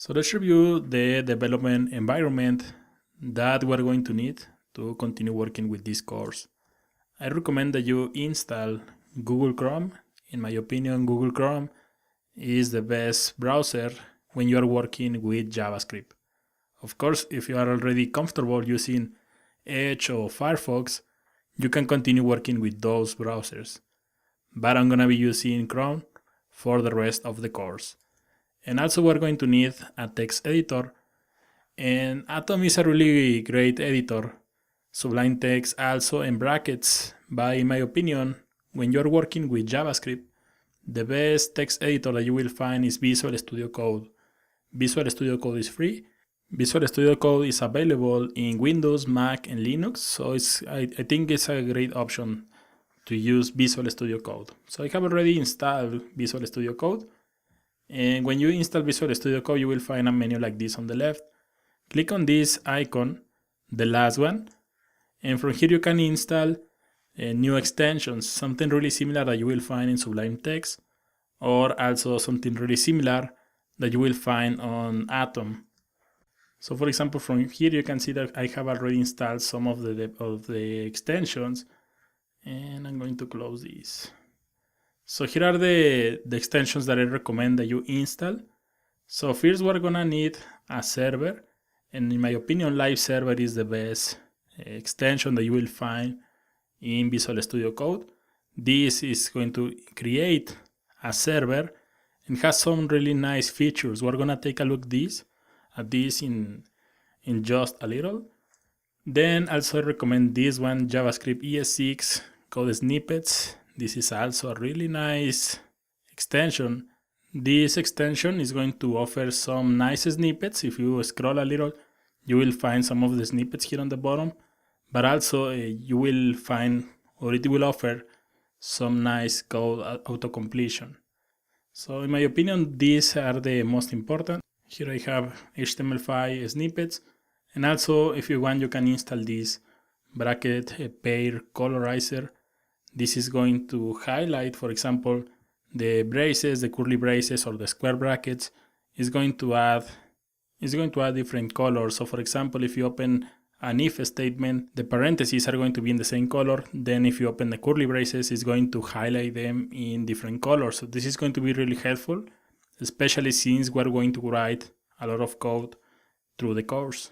So let's review the development environment that we're going to need to continue working with this course. I recommend that you install Google Chrome. In my opinion, Google Chrome is the best browser when you are working with JavaScript. Of course, if you are already comfortable using Edge or Firefox, you can continue working with those browsers. But I'm going to be using Chrome for the rest of the course. And also we're going to need a text editor, and Atom is a really great editor. Sublime Text also in brackets, but in my opinion, when you're working with JavaScript, the best text editor that you will find is Visual Studio Code. Visual Studio Code is free. Visual Studio Code is available in Windows, Mac, and Linux, so I think it's a great option to use Visual Studio Code. So I have already installed Visual Studio Code. And when you install Visual Studio Code, you will find a menu like this on the left. Click on this icon, the last one, and from here you can install new extensions, something really similar that you will find in Sublime Text, or also something really similar that you will find on Atom. So for example, from here you can see that I have already installed some of the extensions, and I'm going to close this. So here are the extensions that I recommend that you install. So first we're gonna need a server, and in my opinion Live Server is the best extension that you will find in Visual Studio Code. This is going to create a server and has some really nice features. We're gonna take a look at this in just a little. Then also I recommend this one, JavaScript ES6 code snippets. This is also a really nice extension. This extension is going to offer some nice snippets. If you scroll a little, you will find some of the snippets here on the bottom, but also you will find, or it will offer some nice code auto-completion. So in my opinion, these are the most important. Here I have HTML5 snippets, and also if you want, you can install this bracket pair colorizer. This is going to highlight, for example, the braces, the curly braces, or the square brackets. Is going to add different colors. So for example, if you open an if statement, the parentheses are going to be in the same color. Then if you open the curly braces, it's going to highlight them in different colors. So this is going to be really helpful, especially since we're going to write a lot of code through the course.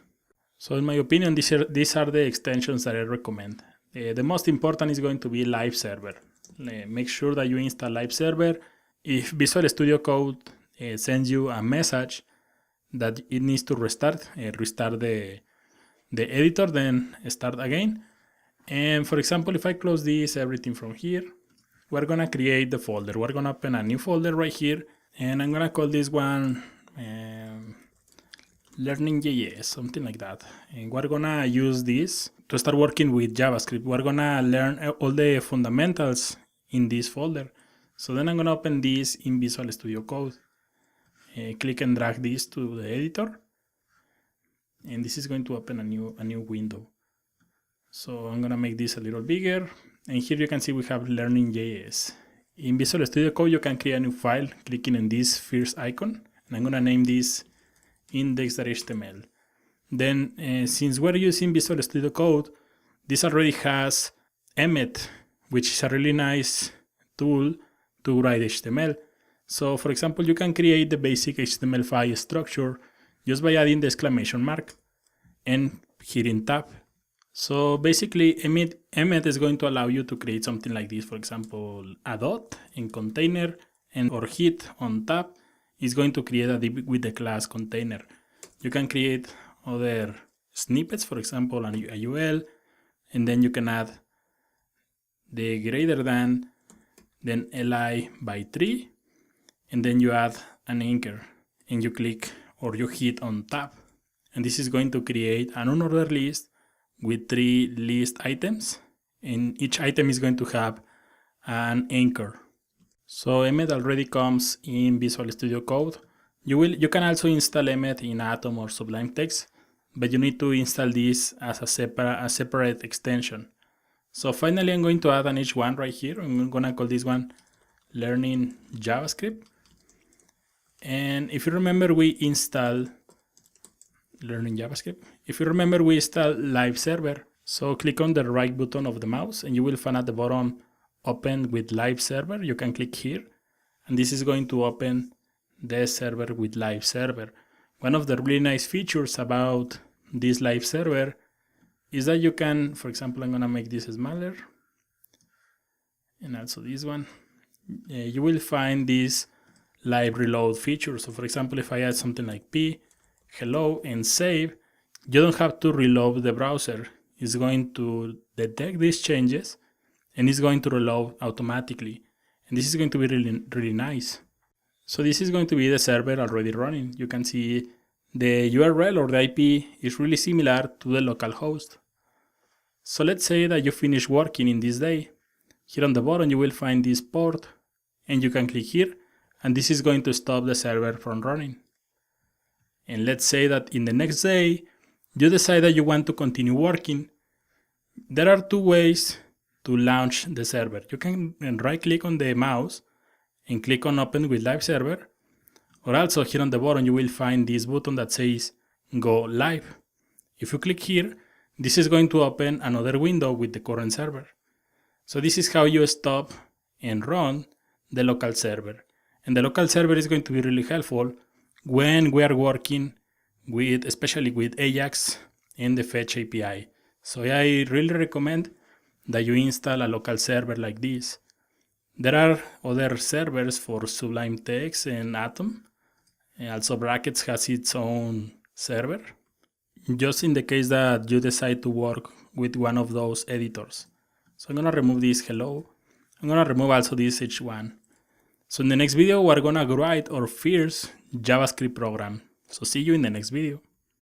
So in my opinion, these are the extensions that I recommend. The most important is going to be Live Server. Make sure that you install Live Server. If Visual Studio Code sends you a message that it needs to restart the editor, then start again. And for example, if I close this, everything from here, we're gonna create the folder. We're gonna open a new folder right here, and I'm gonna call this one Learning.js, something like that. And we're gonna use this to start working with JavaScript. We're gonna learn all the fundamentals in this folder. So then I'm gonna open this in Visual Studio Code. Click and drag this to the editor, and this is going to open a new window. So I'm gonna make this a little bigger, and here you can see we have Learning.js. In Visual Studio Code, you can create a new file clicking on this first icon, and I'm gonna name this index.html. Then since we're using Visual Studio Code, this already has Emmet, which is a really nice tool to write HTML. So for example, you can create the basic HTML5 structure just by adding the exclamation mark and hitting tab. So basically Emmet is going to allow you to create something like this. For example, a dot in container, and or hit on tab is going to create a div with the class container. You can create other snippets, for example, a UL, and then you can add the greater than, then li by 3, and then you add an anchor, and you click or you hit on tab, and this is going to create an unordered list with 3 list items, and each item is going to have an anchor. So Emmet already comes in Visual Studio Code. You can also install Emmet in Atom or Sublime Text, but you need to install this as a separate extension. So finally, I'm going to add an H1 right here. I'm gonna call this one Learning JavaScript. And if you remember, we installed Learning JavaScript. If you remember, we installed Live Server. So click on the right button of the mouse and you will find at the bottom Open with Live Server. You can click here and this is going to open the server with Live Server. One of the really nice features about this Live Server is that you can, for example, I'm gonna make this smaller and also this one. You will find this live reload feature. So for example, if I add something like p, hello, and save, you don't have to reload the browser. It's going to detect these changes and it's going to reload automatically. And this is going to be really nice. So this is going to be the server already running. You can see the URL or the IP is really similar to the local host. So let's say that you finish working in this day. Here on the bottom you will find this port and you can click here and this is going to stop the server from running. And let's say that in the next day you decide that you want to continue working. There are two ways to launch the server. You can right click on the mouse and click on Open with Live Server, or also here on the bottom you will find this button that says Go Live. If you click here, this is going to open another window with the current server. So this is how you stop and run the local server. And the local server is going to be really helpful when we are working with, especially with Ajax and the Fetch API. So I really recommend that you install a local server like this. There are other servers for Sublime Text and Atom. And also Brackets has its own server, just in the case that you decide to work with one of those editors. So I'm gonna remove this hello. I'm gonna remove also this h1. So in the next video, we're gonna write our first JavaScript program. So see you in the next video.